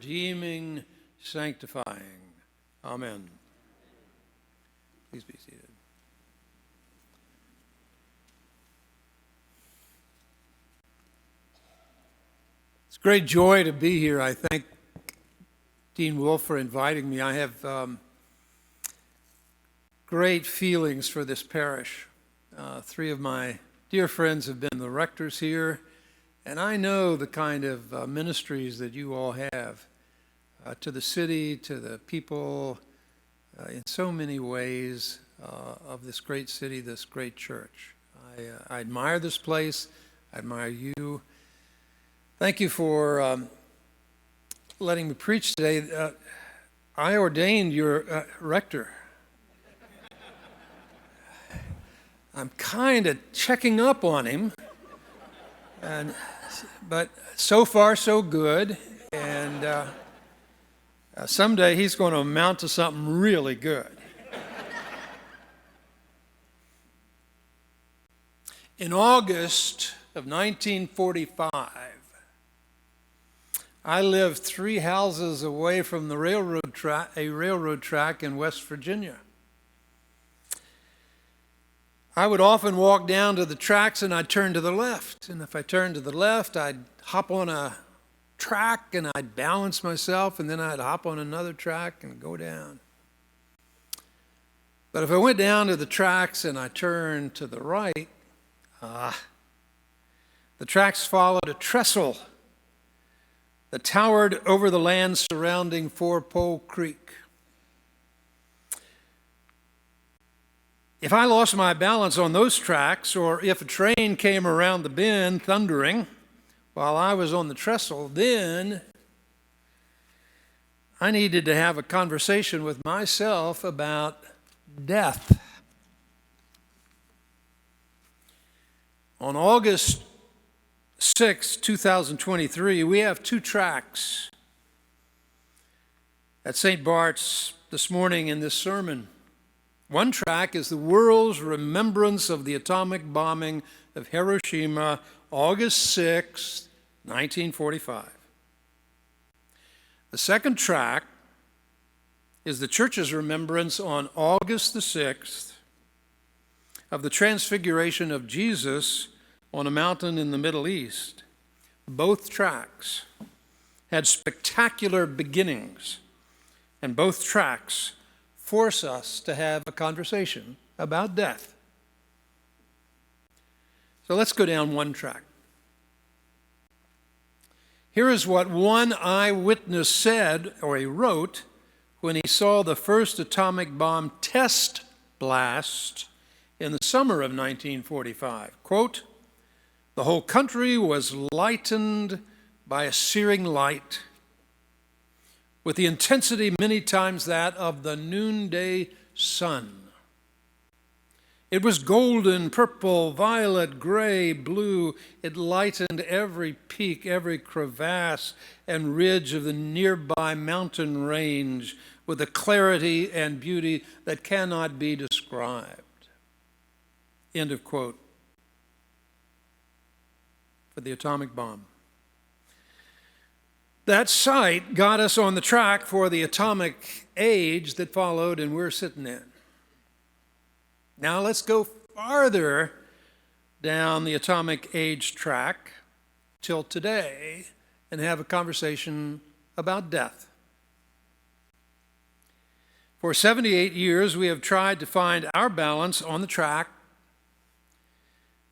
redeeming, sanctifying. Amen. Please be seated. It's a great joy to be here. I thank Dean Wolf for inviting me. I have great feelings for this parish. Three of my dear friends have been the rectors here, and I know the kind of ministries that you all have to the city, to the people, in so many ways of this great city, this great church. I admire this place. I admire you. Thank you for letting me preach today. I ordained your rector. I'm kind of checking up on him, but so far so good, and someday he's going to amount to something really good. In August of 1945, I lived 3 houses away from the railroad track in West Virginia. I would often walk down to the tracks and I'd turn to the left. And if I turned to the left, I'd hop on a track and I'd balance myself, and then I'd hop on another track and go down. But if I went down to the tracks and I turned to the right, the tracks followed a trestle that towered over the land surrounding Four Pole Creek. If I lost my balance on those tracks, or if a train came around the bend thundering while I was on the trestle, then I needed to have a conversation with myself about death. On August 6, 2023, we have 2 tracks at St. BART'S this morning in this sermon. One track is the world's remembrance of the atomic bombing of Hiroshima, August 6, 1945. The second track is the church's remembrance on August the 6th of the Transfiguration of Jesus on a mountain in the Middle East. Both tracks had spectacular beginnings, and both tracks force us to have a conversation about death. So let's go down one track. Here is what one eyewitness said, or he wrote, when he saw the first atomic bomb test blast in the summer of 1945. Quote, "The whole country was lightened by a searing light, with the intensity many times that of the noonday sun. It was golden, purple, violet, gray, blue. It lightened every peak, every crevasse and ridge of the nearby mountain range with a clarity and beauty that cannot be described." End of quote. For the atomic bomb. That sight got us on the track for the atomic age that followed, and we're sitting in. Now let's go farther down the atomic age track till today and have a conversation about death. For 78 years, we have tried to find our balance on the track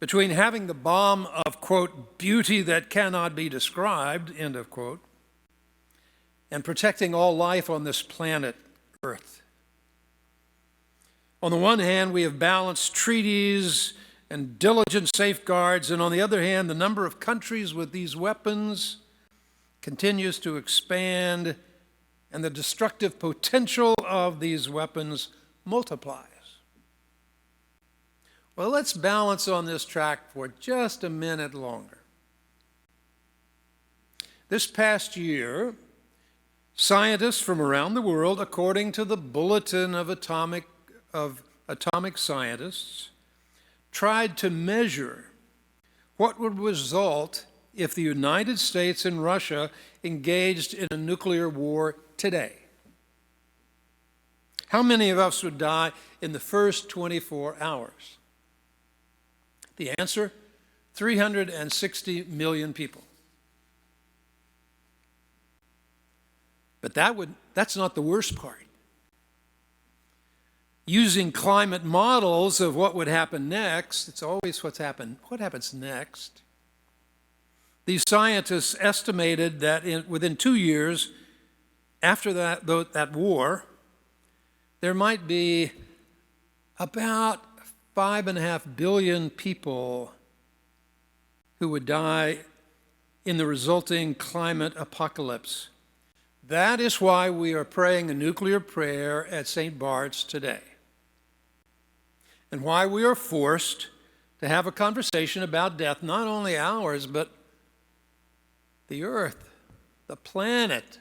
between having the bomb of, quote, beauty that cannot be described, end of quote, and protecting all life on this planet Earth. On the one hand, we have balanced treaties and diligent safeguards, and on the other hand, the number of countries with these weapons continues to expand, and the destructive potential of these weapons multiplies. Well, let's balance on this track for just a minute longer. This past year, scientists from around the world, according to the Bulletin of Atomic Scientists, tried to measure what would result if the United States and Russia engaged in a nuclear war today? How many of us would die in the first 24 hours? The answer, 360 million people. But that's not the worst part. Using climate models of what would happen next, it's always what happens next. These scientists estimated that within 2 years after that war, there might be about 5.5 billion people who would die in the resulting climate apocalypse. That is why we are praying a nuclear prayer at St. Bart's today, and why we are forced to have a conversation about death, not only ours, but the earth, the planet,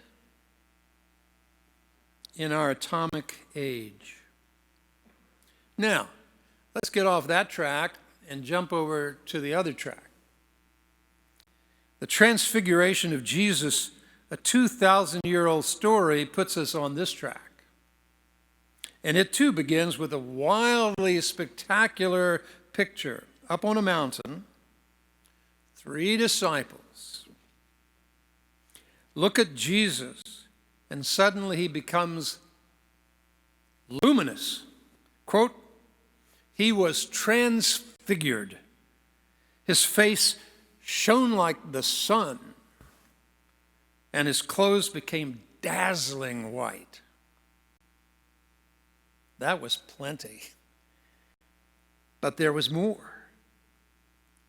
in our atomic age. Now, let's get off that track and jump over to the other track. The Transfiguration of Jesus, a 2,000-year-old story, puts us on this track. And it too begins with a wildly spectacular picture. Up on a mountain, 3 disciples look at Jesus, and suddenly he becomes luminous. Quote, he was transfigured. His face shone like the sun, and his clothes became dazzling white. That was plenty. But there was more.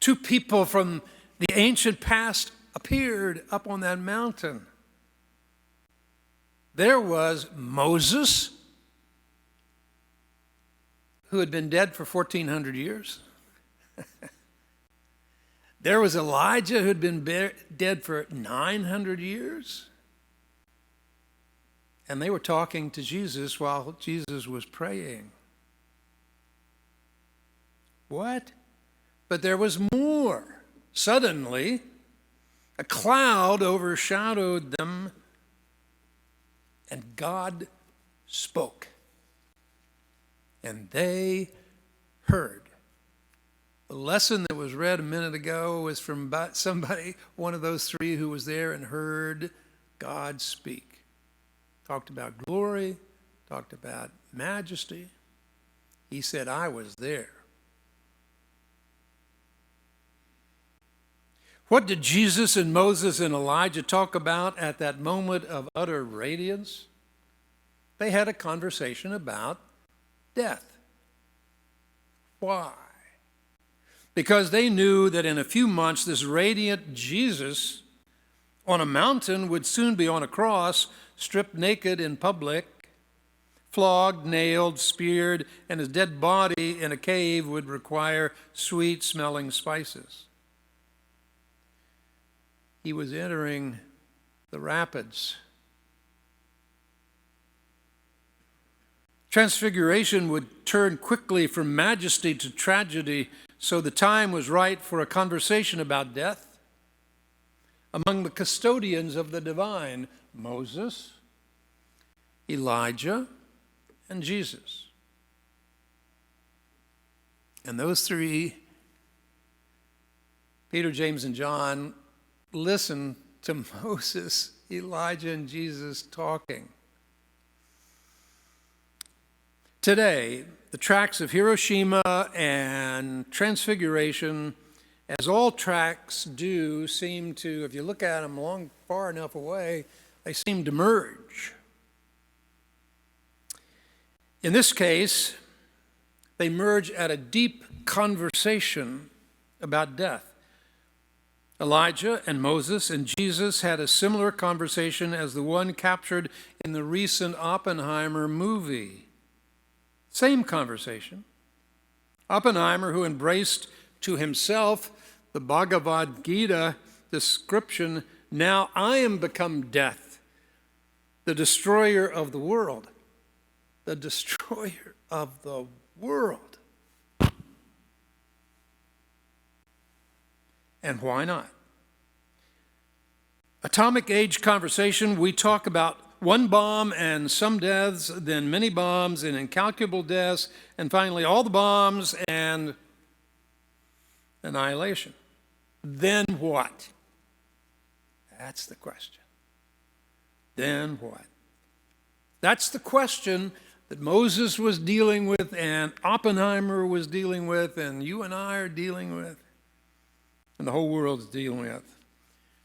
2 people from the ancient past appeared up on that mountain. There was Moses, who had been dead for 1,400 years. There was Elijah, who had been dead for 900 years. And they were talking to Jesus while Jesus was praying. What? But there was more. Suddenly, a cloud overshadowed them, and God spoke. And they heard. The lesson that was read a minute ago was from somebody, one of those 3 who was there and heard God speak. Talked about glory, talked about majesty. He said, I was there. What did Jesus and Moses and Elijah talk about at that moment of utter radiance? They had a conversation about death. Why? Because they knew that in a few months, this radiant Jesus on a mountain would soon be on a cross, stripped naked in public, flogged, nailed, speared, and his dead body in a cave would require sweet-smelling spices. He was entering the rapids. Transfiguration would turn quickly from majesty to tragedy, so the time was right for a conversation about death among the custodians of the divine, Moses, Elijah, and Jesus. And those 3, Peter, James, and John, listened to Moses, Elijah, and Jesus talking. Today, the tracks of Hiroshima and Transfiguration, as all tracks do, seem to, if you look at them far enough away, they seem to merge. In this case, they merge at a deep conversation about death. Elijah and Moses and Jesus had a similar conversation as the one captured in the recent Oppenheimer movie. Same conversation. Oppenheimer, who embraced to himself the Bhagavad Gita description, now I am become death, the destroyer of the world. The destroyer of the world. And why not? atomic age conversation, we talk about one bomb and some deaths, then many bombs and incalculable deaths, and finally all the bombs and annihilation. Then what? That's the question. Then what? That's the question that Moses was dealing with, and Oppenheimer was dealing with, and you and I are dealing with, and the whole world is dealing with.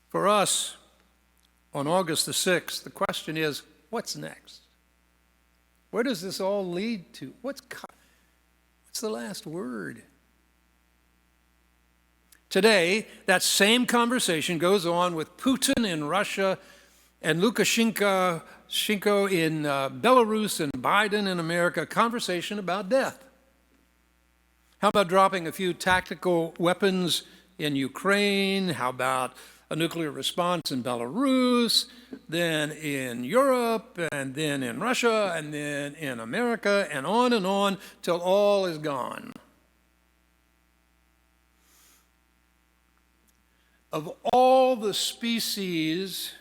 For us, on August the 6th, the question is, what's next? Where does this all lead to? What's the last word? Today, that same conversation goes on with Putin in Russia and Lukashenko in Belarus and Biden in America, a conversation about death. How about dropping a few tactical weapons in Ukraine? How about a nuclear response in Belarus, then in Europe, and then in Russia, and then in America, and on till all is gone? Of all the species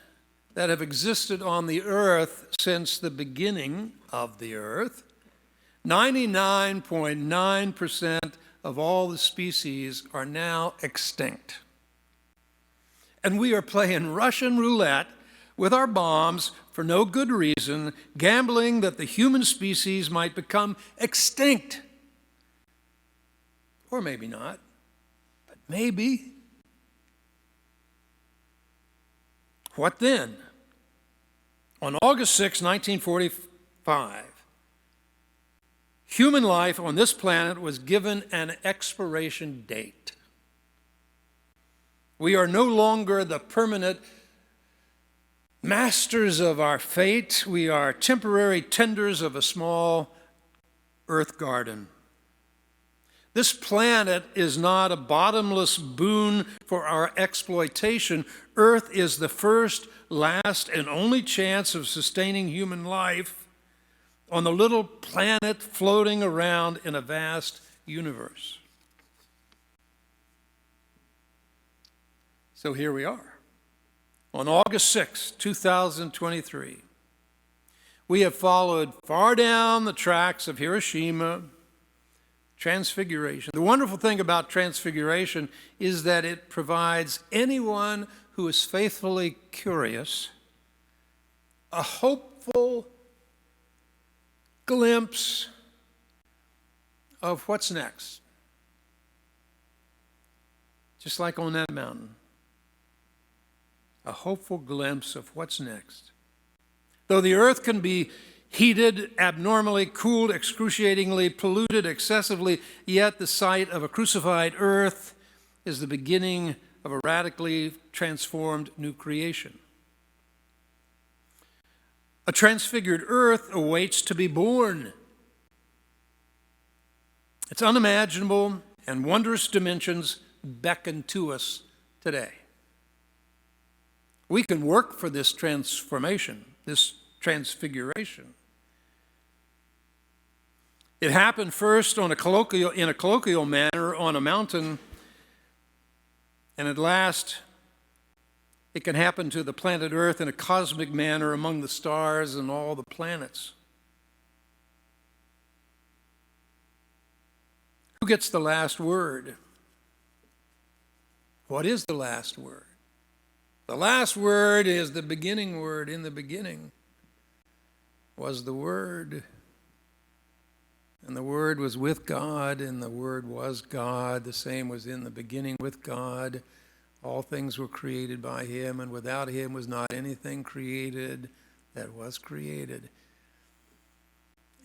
that have existed on the earth since the beginning of the earth, 99.9% of all the species are now extinct. And we are playing Russian roulette with our bombs for no good reason, gambling that the human species might become extinct. Or maybe not, but maybe. What then? On August 6, 1945, human life on this planet was given an expiration date. We are no longer the permanent masters of our fate. We are temporary tenders of a small earth garden. This planet is not a bottomless boon for our exploitation. Earth is the first, last, and only chance of sustaining human life on the little planet floating around in a vast universe. So here we are. On August 6, 2023, we have followed far down the tracks of Hiroshima, Transfiguration. The wonderful thing about Transfiguration is that it provides anyone who is faithfully curious a hopeful glimpse of what's next. Just like on that mountain. A hopeful glimpse of what's next. Though the earth can be heated, abnormally cooled, excruciatingly polluted, excessively, yet the sight of a crucified earth is the beginning of a radically transformed new creation. A transfigured earth awaits to be born. Its unimaginable and wondrous dimensions beckon to us today. We can work for this transformation, this transfiguration. It happened first in a colloquial manner on a mountain, and at last it can happen to the planet Earth in a cosmic manner among the stars and all the planets. Who gets the last word? What is the last word? The last word is the beginning word. In the beginning was the Word, and the Word was with God, and the Word was God. The same was in the beginning with God. All things were created by Him, and without Him was not anything created that was created.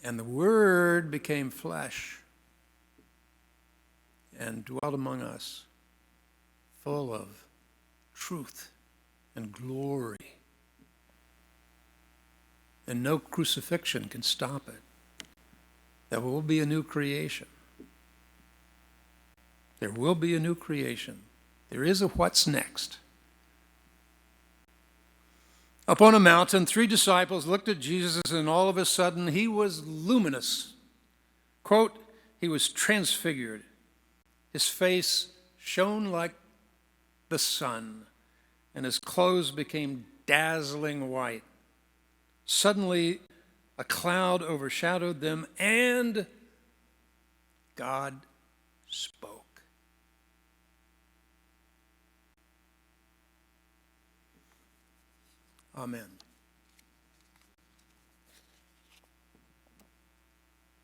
And the Word became flesh and dwelt among us, full of truth and glory. And no crucifixion can stop it. There will be a new creation. There will be a new creation. There is a what's next. Up on a mountain, 3 disciples looked at Jesus, and all of a sudden he was luminous. Quote, he was transfigured. His face shone like the sun, and his clothes became dazzling white. Suddenly, a cloud overshadowed them, and God spoke. Amen.